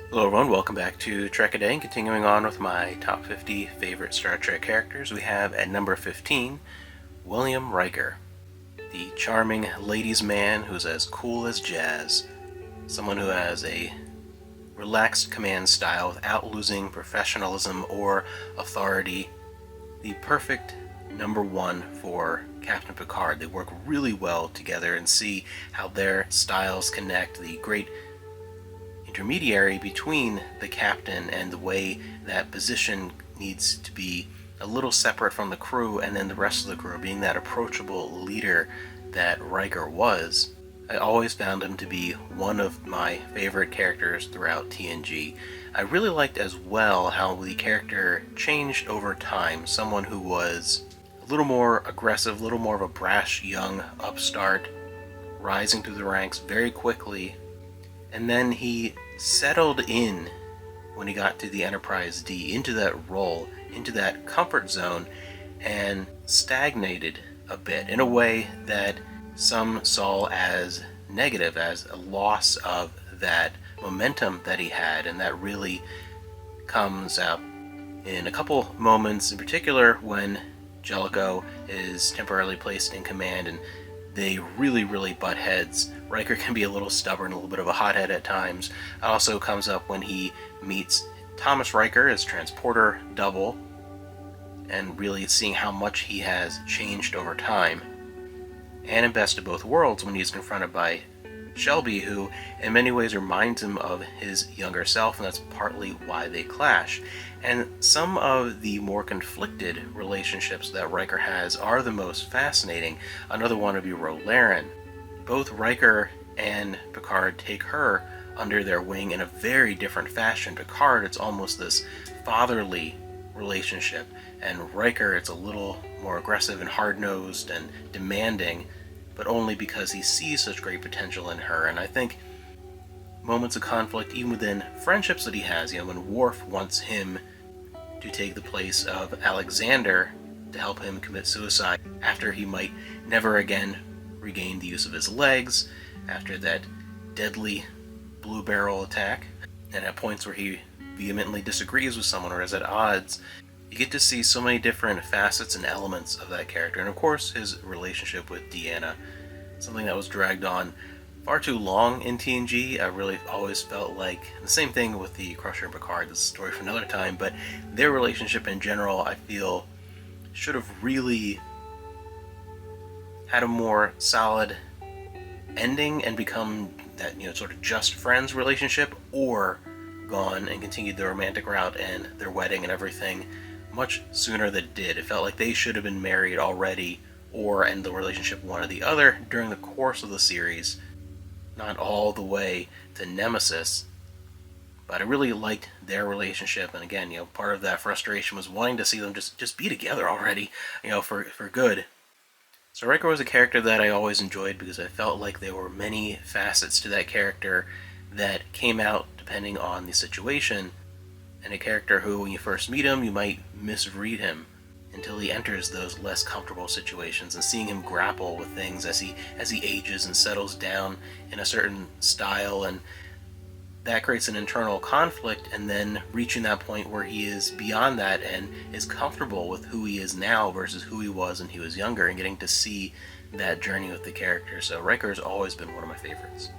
Hello everyone, welcome back to Trek A Day, and continuing on with my top 50 favorite Star Trek characters, we have at number 15, William Riker. The charming ladies' man who's as cool as jazz. Someone who has a relaxed command style without losing professionalism or authority. The perfect number one for Captain Picard. They work really well together and see how their styles connect. The great intermediary between the captain and the way that position needs to be a little separate from the crew and then the rest of the crew, being that approachable leader that Riker was. I always found him to be one of my favorite characters throughout TNG. I really liked as well how the character changed over time. Someone who was a little more aggressive, a little more of a brash young upstart, rising through the ranks very quickly, and then he settled in when he got to the Enterprise D, into that role, into that comfort zone, and stagnated a bit in a way that some saw as negative, as a loss of that momentum that he had, and that really comes out in a couple moments, in particular when Jellicoe is temporarily placed in command and they really butt heads. Riker can be a little stubborn, a little bit of a hothead at times. It also comes up when he meets Thomas Riker, his transporter double, and really seeing how much he has changed over time. And in Best of Both Worlds, when he's confronted by Shelby, who in many ways reminds him of his younger self, and that's partly why they clash. And some of the more conflicted relationships that Riker has are the most fascinating. Another one would be Rolaren. Both Riker and Picard take her under their wing in a very different fashion. Picard, it's almost this fatherly relationship, and Riker, it's a little more aggressive and hard-nosed and demanding, but only because he sees such great potential in her. And I think moments of conflict, even within friendships that he has, when Worf wants him to take the place of Alexander to help him commit suicide after he might never again regain the use of his legs, after that deadly blue barrel attack, and at points where he vehemently disagrees with someone or is at odds. You get to see so many different facets and elements of that character, and of course his relationship with Deanna, something that was dragged on far too long in TNG. I really always felt like, the same thing with the Crusher and Picard, this is a story for another time, but their relationship in general, I feel, should have really had a more solid ending and become that, sort of just friends relationship, or gone and continued the romantic route and their wedding and everything much sooner than it did. It felt like they should have been married already, or end the relationship one or the other during the course of the series, not all the way to Nemesis. But I really liked their relationship, and again, part of that frustration was wanting to see them just be together already, for good. So Riker was a character that I always enjoyed because I felt like there were many facets to that character that came out depending on the situation, and a character who, when you first meet him, you might misread him until he enters those less comfortable situations, and seeing him grapple with things as he ages and settles down in a certain style, and that creates an internal conflict, and then reaching that point where he is beyond that and is comfortable with who he is now versus who he was when he was younger, and getting to see that journey with the character. So Riker has always been one of my favorites.